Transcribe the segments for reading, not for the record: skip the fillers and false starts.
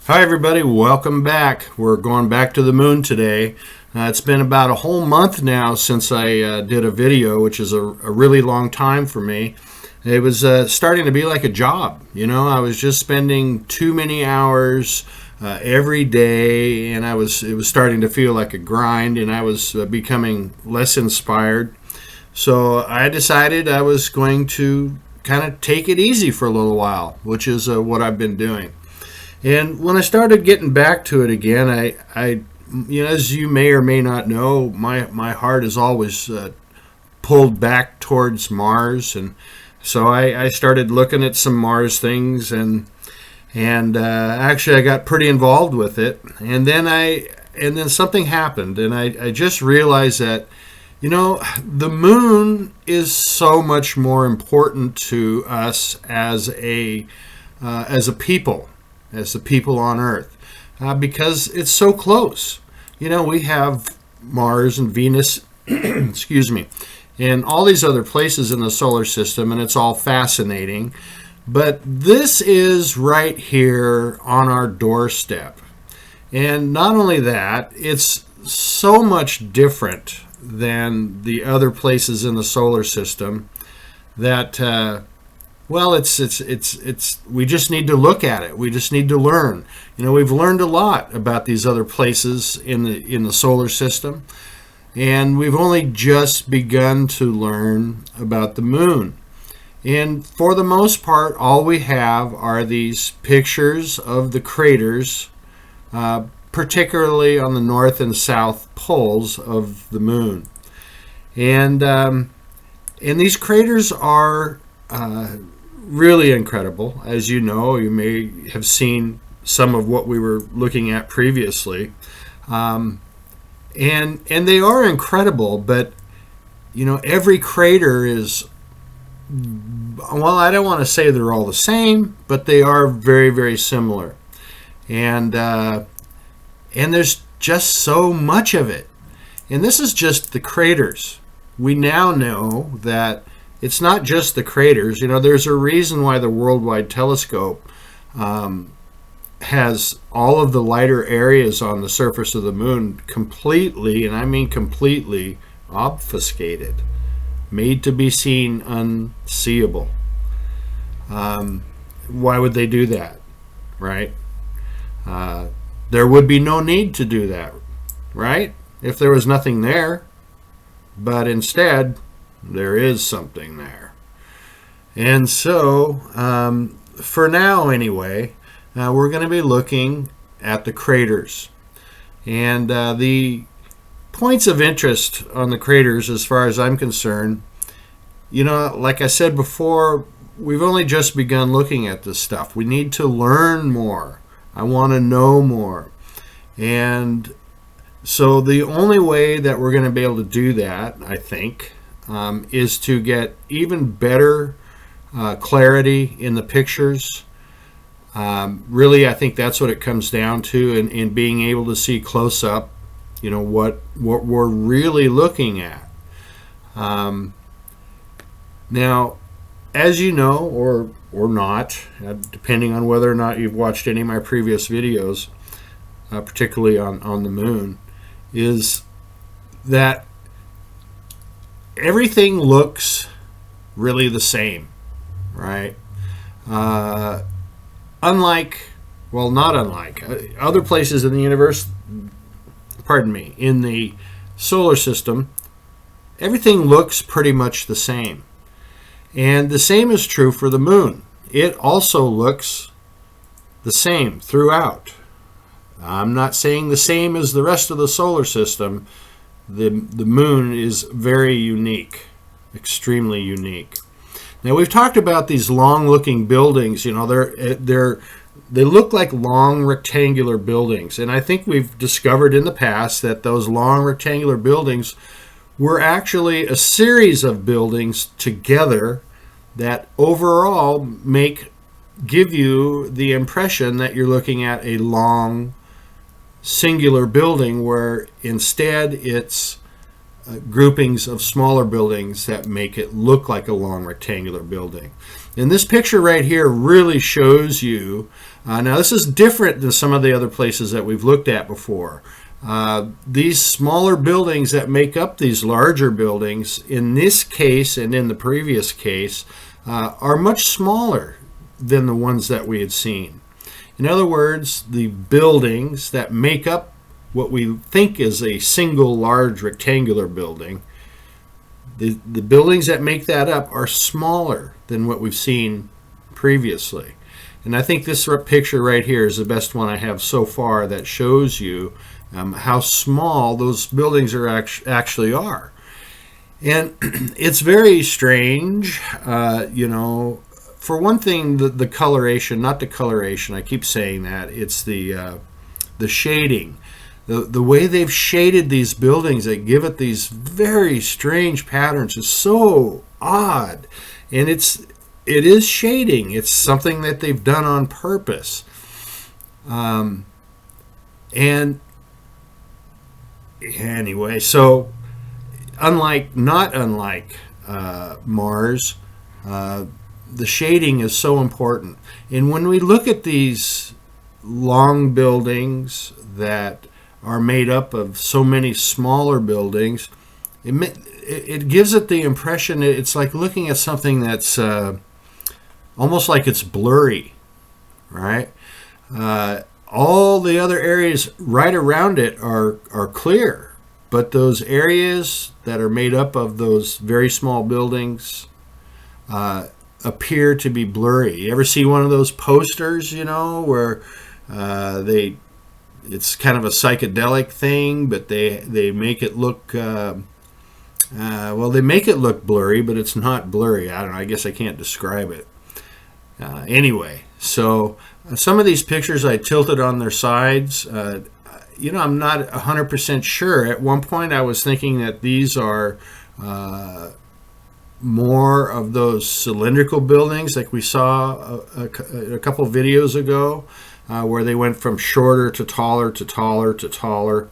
Hi everybody, welcome back. We're going back to the moon today. It's been about a whole month now since I did a video, which is a really long time for me. It was starting to be like a job. I was just spending too many hours every day, and it was starting to feel like a grind, and I was becoming less inspired. So I decided I was going to kind of take it easy for a little while, which is what I've been doing. And when I started getting back to it again, as you may or may not know, my heart is always pulled back towards Mars, and so I started looking at some Mars things, and actually I got pretty involved with it, and then something happened, and I just realized that the moon is so much more important to us as a people, as the people on Earth, because it's so close. We have Mars and Venus, excuse me, and all these other places in the solar system, and it's all fascinating. But this is right here on our doorstep. And not only that, it's so much different than the other places in the solar system that we just need to look at it. We just need to learn. We've learned a lot about these other places in the solar system, and we've only just begun to learn about the moon. And for the most part, all we have are these pictures of the craters, particularly on the north and south poles of the moon. And these craters are really incredible. As you know, you may have seen some of what we were looking at previously, and they are incredible. But every crater is, well, I don't want to say they're all the same, but they are very, very similar, and there's just so much of it. And this is just the craters. We now know that it's not just the craters. There's a reason why the Worldwide Telescope has all of the lighter areas on the surface of the moon completely, and I mean completely, obfuscated, made to be seen unseeable. Why would they do that, right? There would be no need to do that, right? If there was nothing there. But instead, there is something there. And so, for now anyway, we're going to be looking at the craters. And the points of interest on the craters, as far as I'm concerned, like I said before, we've only just begun looking at this stuff. We need to learn more. I want to know more. And so the only way that we're going to be able to do that, I think, is to get even better clarity in the pictures. Really, I think that's what it comes down to, in being able to see close up, what we're really looking at. Now, as you know, or not, depending on whether or not you've watched any of my previous videos, particularly on the moon, is that everything looks really the same, right? Not unlike other places in the universe, in the solar system, everything looks pretty much the same. And the same is true for the moon. It also looks the same throughout. I'm not saying the same as the rest of the solar system. The moon is very unique, extremely unique. Now, we've talked about these long-looking buildings. They look like long rectangular buildings, and I think we've discovered in the past that those long rectangular buildings were actually a series of buildings together that overall give you the impression that you're looking at a long singular building, where instead it's groupings of smaller buildings that make it look like a long rectangular building. And this picture right here really shows you, now this is different than some of the other places that we've looked at before. These smaller buildings that make up these larger buildings, in this case and in the previous case, are much smaller than the ones that we had seen. In other words, the buildings that make up what we think is a single large rectangular building, the buildings that make that up are smaller than what we've seen previously. And I think this picture right here is the best one I have so far that shows you how small those buildings are actually are. And it's very strange, you know. For one thing, the coloration, not the coloration, I keep saying that, it's the shading. The way they've shaded these buildings that give it these very strange patterns is so odd. And it is shading. It's something that they've done on purpose. And anyway, so not unlike Mars, the shading is so important. And when we look at these long buildings that are made up of so many smaller buildings, it gives it the impression it's like looking at something that's almost like it's blurry, right? All the other areas right around it are clear, but those areas that are made up of those very small buildings appear to be blurry. You ever see one of those posters, you know, where it's kind of a psychedelic thing, but they make it look well, they make it look blurry, but it's not blurry. I don't know, I guess I can't describe it. Anyway, so some of these pictures I tilted on their sides. You know, I'm not 100% sure. At one point I was thinking that these are more of those cylindrical buildings like we saw a couple videos ago, where they went from shorter to taller to taller to taller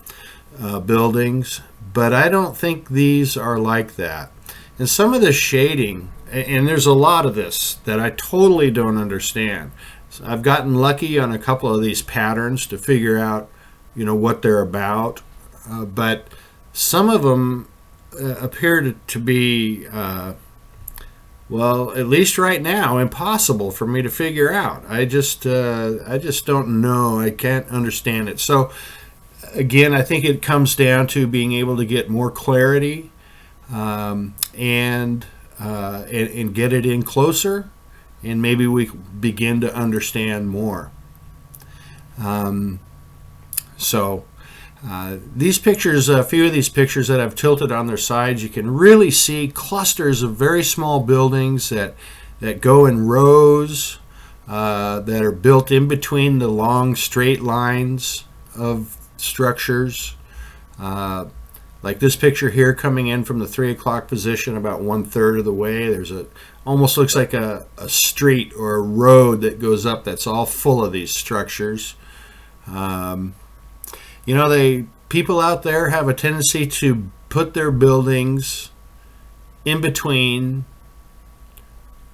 buildings. But I don't think these are like that. And some of the shading, and there's a lot of this that I totally don't understand. So I've gotten lucky on a couple of these patterns to figure out, you know, what they're about. But some of them appear to be, well, at least right now, impossible for me to figure out. I just don't know. I can't understand it. So again, I think it comes down to being able to get more clarity and get it in closer, and maybe we begin to understand more. These pictures, a few of these pictures that I've tilted on their sides, you can really see clusters of very small buildings that go in rows, that are built in between the long straight lines of structures. Like this picture here coming in from the 3 o'clock position about 1/3 of the way. There's almost looks like a street or a road that goes up that's all full of these structures. You know, people out there have a tendency to put their buildings in between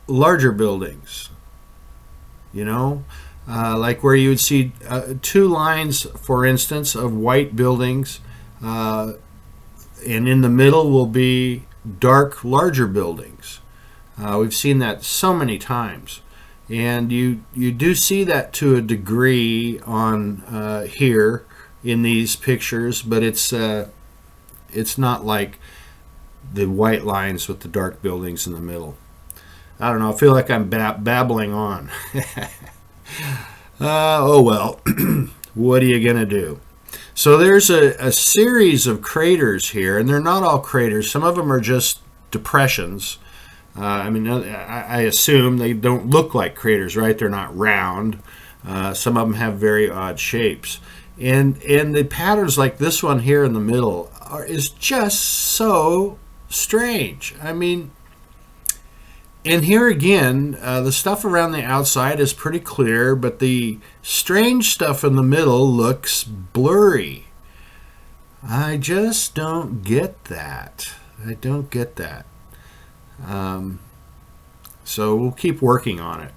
larger buildings. You know, like where you would see two lines, for instance, of white buildings, and in the middle will be dark, larger buildings. We've seen that so many times. And you do see that to a degree on here in these pictures, but it's not like the white lines with the dark buildings in the middle. I don't know, I feel like I'm babbling on. Oh well, what are you gonna do? So there's a series of craters here, and they're not all craters. Some of them are just depressions. I mean, I assume they don't look like craters, right? They're not round. Some of them have very odd shapes. And the patterns like this one here in the middle is just so strange. I mean, and here again, the stuff around the outside is pretty clear, but the strange stuff in the middle looks blurry. I just don't get that. I don't get that. So we'll keep working on it.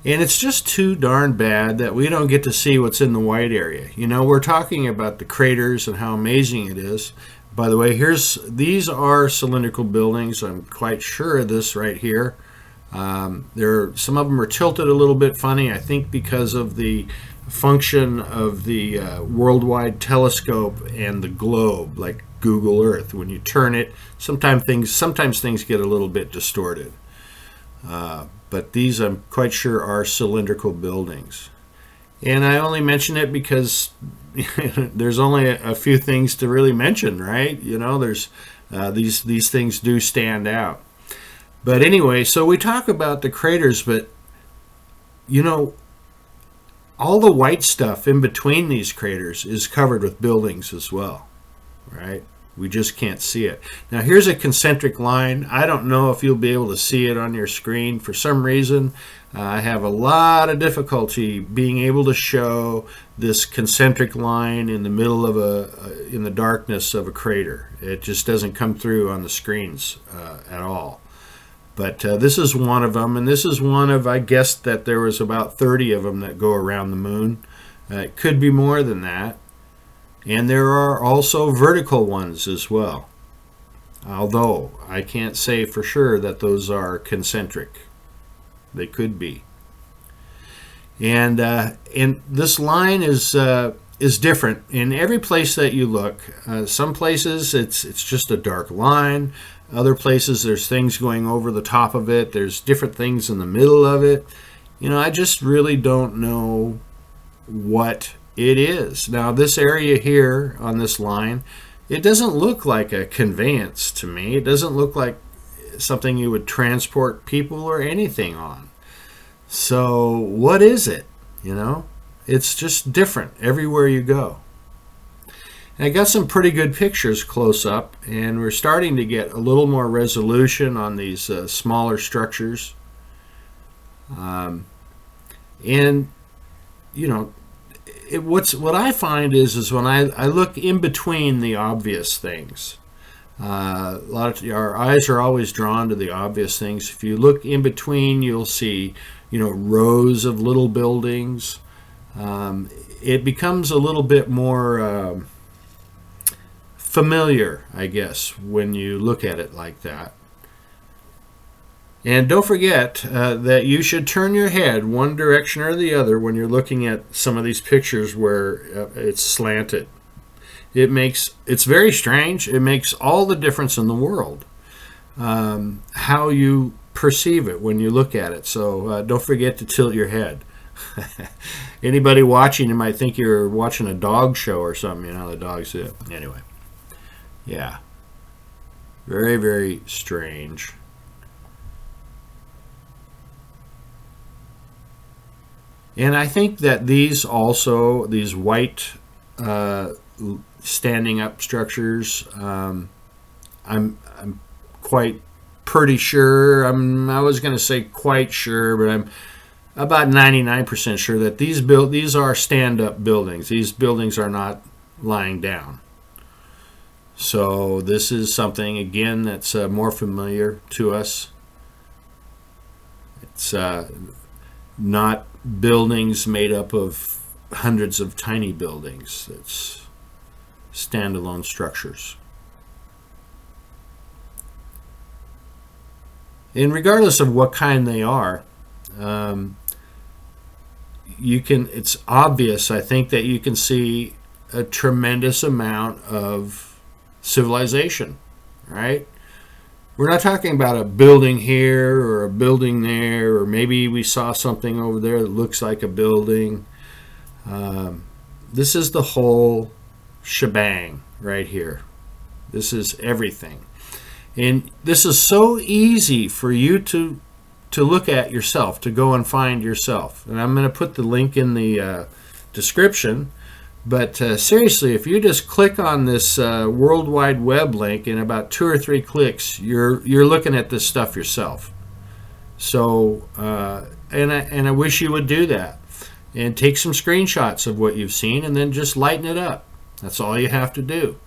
And it's just too darn bad that we don't get to see what's in the white area. You know, we're talking about the craters and how amazing it is. By the way, these are cylindrical buildings. I'm quite sure of this right here. Some of them are tilted a little bit funny, I think because of the function of the worldwide telescope and the globe, like Google Earth. When you turn it, sometimes things get a little bit distorted. But these, I'm quite sure, are cylindrical buildings. And I only mention it because there's only a few things to really mention, right? You know, there's these things do stand out. But anyway, so we talk about the craters, but you know, all the white stuff in between these craters is covered with buildings as well, right? We just can't see it. Now here's a concentric line. I don't know if you'll be able to see it on your screen. For some reason, I have a lot of difficulty being able to show this concentric line in the middle of in the darkness of a crater. It just doesn't come through on the screens at all. But this is one of them, and this is one of, I guessed that there was about 30 of them that go around the moon. It could be more than that. And there are also vertical ones as well, although I can't say for sure that those are concentric. They could be. And this line is different in every place that you look. Some places it's just a dark line. Other places there's things going over the top of it. There's different things in the middle of it. You know, I just really don't know what it is. Now this area here on this line, it doesn't look like a conveyance to me. It doesn't look like something you would transport people or anything on. So what is it? You know, it's just different everywhere you go. And I got some pretty good pictures close up, and we're starting to get a little more resolution on these smaller structures. And you know, what I find is when I look in between the obvious things, our eyes are always drawn to the obvious things. If you look in between, you'll see, you know, rows of little buildings. It becomes a little bit more familiar, I guess, when you look at it like that. And don't forget that you should turn your head one direction or the other when you're looking at some of these pictures where it's slanted. It's very strange. It makes all the difference in the world how you perceive it when you look at it. So don't forget to tilt your head. Anybody watching, you might think you're watching a dog show or something. You know, the dogs do it. Anyway, yeah, very, very strange. And I think that these white standing up structures, I'm quite pretty sure, I was going to say quite sure, but I'm about 99% sure that these are stand-up buildings. These buildings are not lying down. So this is something, again, that's more familiar to us. It's not buildings made up of hundreds of tiny buildings. It's standalone structures. And regardless of what kind they are, it's obvious, I think, that you can see a tremendous amount of civilization, right? We're not talking about a building here or a building there, or maybe we saw something over there that looks like a building. This is the whole shebang right here. This is everything. And this is so easy for you to look at yourself, to go and find yourself. And I'm going to put the link in the description. But seriously, if you just click on this World Wide Web link, in about 2 or 3 clicks, you're looking at this stuff yourself. So, and I wish you would do that. And take some screenshots of what you've seen and then just lighten it up. That's all you have to do.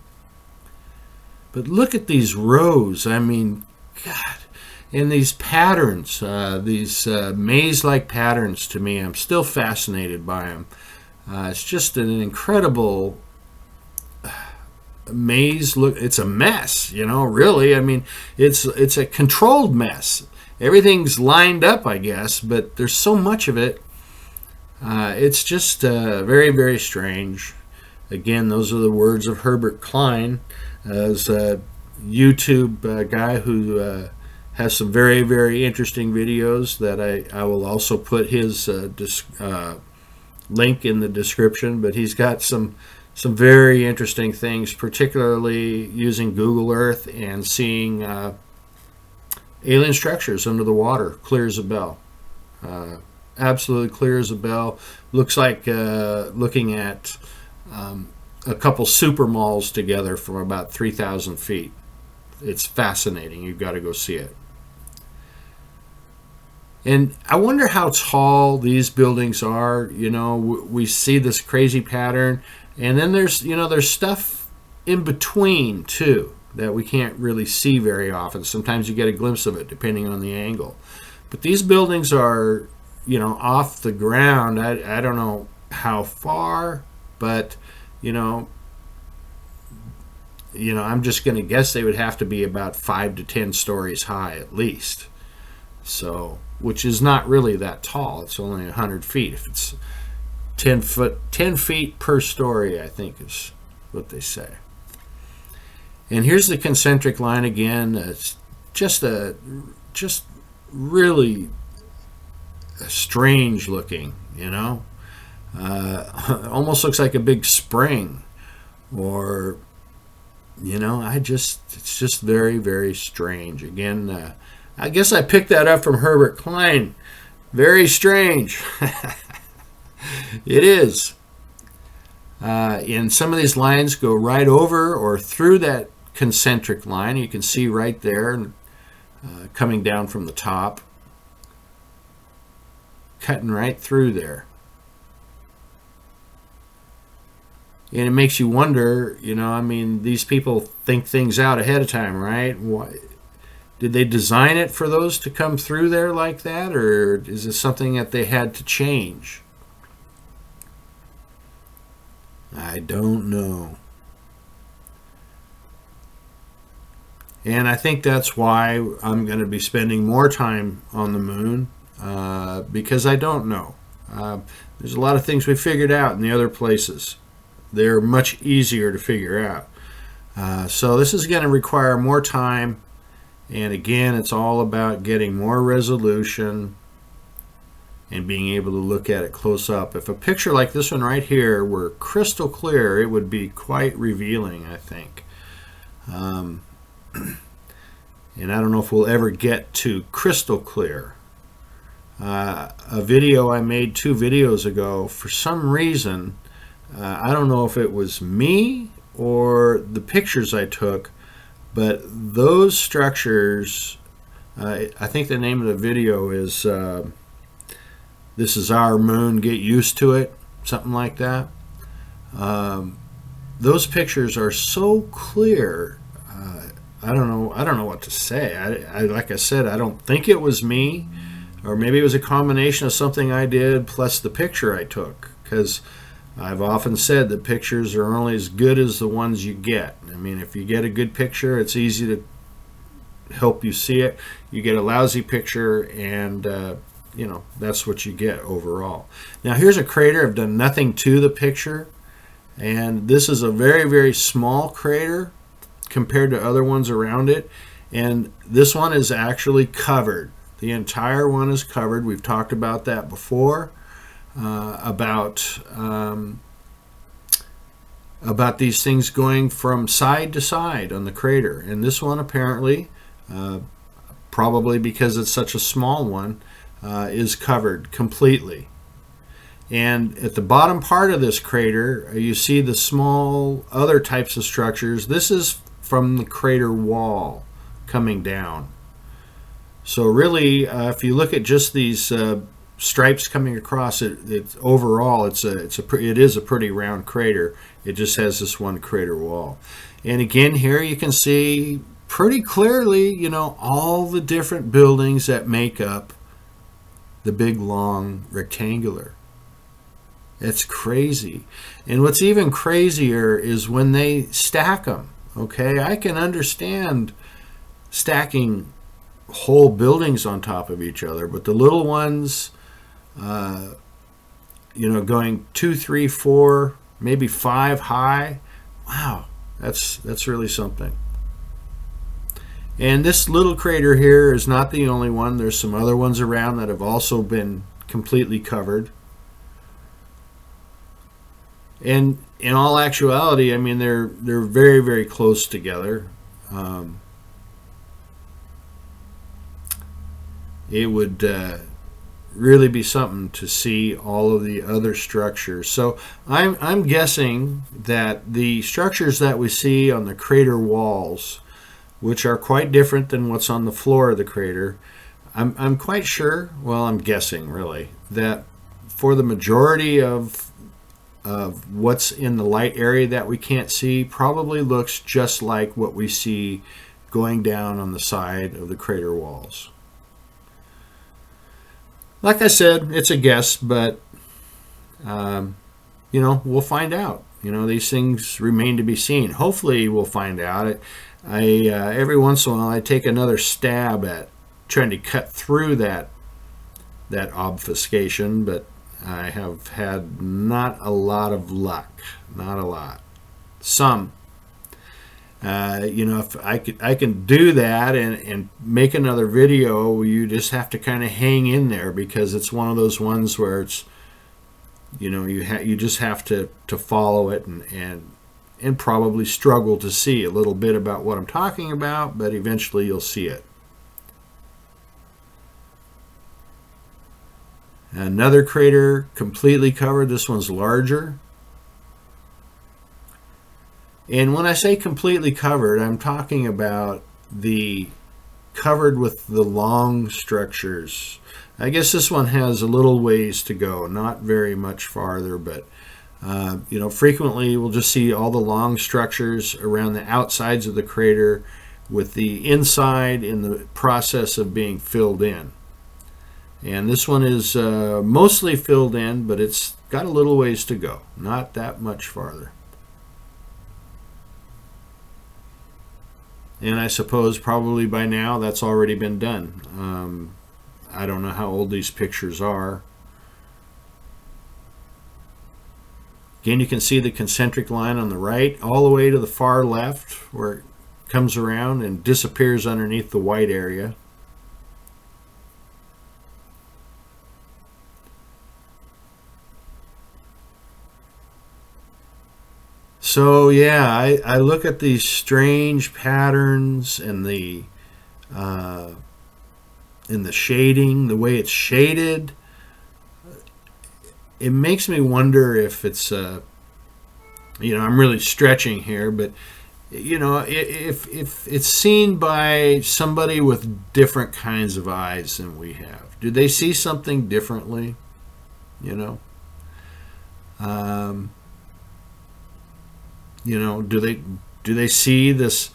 But look at these rows. I mean, God. And these patterns, these maze-like patterns, to me, I'm still fascinated by them. It's just an incredible maze. Look, it's a mess, really. I mean, it's a controlled mess. Everything's lined up, I guess, but there's so much of it. It's just very, very strange. Again, those are the words of Herbert Klein, as a YouTube guy who has some very, very interesting videos that I will also put his link in the description. But he's got some very interesting things, particularly using Google Earth and seeing alien structures under the water, clear as a bell. Absolutely clear as a bell. Looks like looking at a couple super malls together from about 3,000 feet. It's fascinating. You've got to go see it. And I wonder how tall these buildings are. We see this crazy pattern, and then there's stuff in between too that we can't really see very often. Sometimes you get a glimpse of it depending on the angle. But these buildings are, off the ground. I don't know how far, but I'm just going to guess they would have to be about 5 to 10 stories high at least. So, which is not really that tall. It's only 100 feet. If it's 10 feet per story, I think is what they say. And here's the concentric line again. It's just really strange looking, almost looks like a big spring, or it's just very, very strange. Again, I guess I picked that up from Herbert Klein. Very strange. It is. And some of these lines go right over or through that concentric line. You can see right there, coming down from the top, cutting right through there. And it makes you wonder, these people think things out ahead of time, right? Why? Did they design it for those to come through there like that, or is it something that they had to change? I don't know. And I think that's why I'm going to be spending more time on the moon, because I don't know. There's a lot of things we figured out in the other places. They're much easier to figure out. So this is going to require more time. And again, it's all about getting more resolution and being able to look at it close up. If a picture like this one right here were crystal clear, it would be quite revealing, I think. And I don't know if we'll ever get to crystal clear. A video I made 2 videos ago, for some reason, I don't know if it was me or the pictures I took, but those structures, I think the name of the video is This Is Our Moon, Get Used to It, something like that. Those pictures are so clear. I don't know what to say. Like I said, I don't think it was me, or maybe it was a combination of something I did plus the picture I took, because I've often said that pictures are only as good as the ones you get. I mean, if you get a good picture, it's easy to help you see it. You get a lousy picture, and that's what you get overall. Now here's a crater. I've done nothing to the picture, and this is a very, very small crater compared to other ones around it, and this one is actually covered. The entire one is covered. We've talked about that before. About these things going from side to side on the crater, and this one apparently, probably because it's such a small one, is covered completely. And at the bottom part of this crater, you see the small other types of structures. This is from the crater wall coming down. So really, if you look at just these stripes coming across it. Overall, it is a pretty round crater. It just has this one crater wall. And again, here you can see pretty clearly, all the different buildings that make up the big, long rectangular. It's crazy. And what's even crazier is when they stack them. Okay, I can understand stacking whole buildings on top of each other, but the little ones, going 2, 3, 4, maybe 5 high, wow, that's really something. And this little crater here is not the only one. There's some other ones around that have also been completely covered. And in all actuality, I mean, they're very, very close together. It would really be something to see all of the other structures. So I'm guessing that the structures that we see on the crater walls, which are quite different than what's on the floor of the crater, I'm quite sure, well, I'm guessing really, that for the majority of what's in the light area that we can't see probably looks just like what we see going down on the side of the crater walls. Like I said, it's a guess, but we'll find out. These things remain to be seen. Hopefully we'll find out. Every once in a while I take another stab at trying to cut through that obfuscation, but I have had not a lot of luck. Not a lot. Some. If I can do that and make another video, you just have to kind of hang in there, because it's one of those ones where it's, you just have to follow it and probably struggle to see a little bit about what I'm talking about, but eventually you'll see it. Another crater completely covered. This one's larger. And when I say completely covered, I'm talking about the covered with the long structures. I guess this one has a little ways to go, not very much farther, but frequently we'll just see all the long structures around the outsides of the crater, with the inside in the process of being filled in. And this one is mostly filled in, but it's got a little ways to go, not that much farther. And I suppose probably by now that's already been done. I don't know how old these pictures are. Again, you can see the concentric line on the right all the way to the far left, where it comes around and disappears underneath the white area. So yeah, I look at these strange patterns and the shading, the way it's shaded. It makes me wonder if it's I'm really stretching here, but if it's seen by somebody with different kinds of eyes than we have, do they see something differently? Do they see this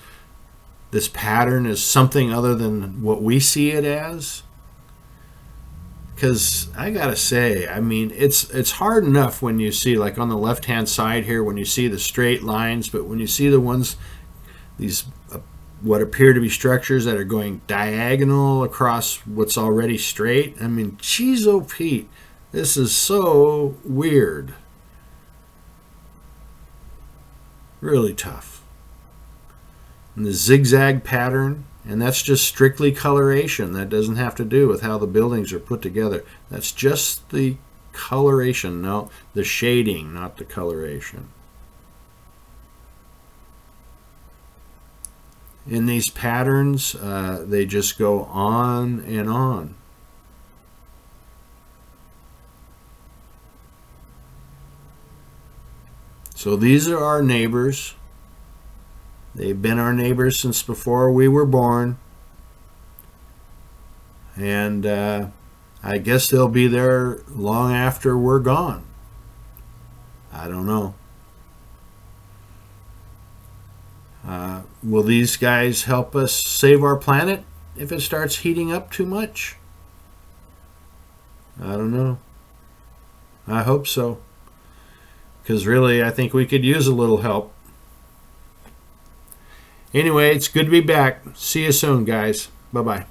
pattern as something other than what we see it as? Because I gotta say, I mean, it's hard enough when you see, like on the left hand side here, when you see the straight lines, but when you see the ones, these what appear to be structures that are going diagonal across what's already straight, I mean, geez, oh Pete, this is so weird. Really tough. And the zigzag pattern, and that's just strictly coloration. That doesn't have to do with how the buildings are put together. That's just the coloration, no, the shading, not the coloration. In these patterns, they just go on and on. So these are our neighbors. They've been our neighbors since before we were born. And I I guess they'll be there long after we're gone. I don't know. Will these guys help us save our planet if it starts heating up too much? I don't know. I hope so. Because really, I think we could use a little help. Anyway, it's good to be back. See you soon, guys. Bye-bye.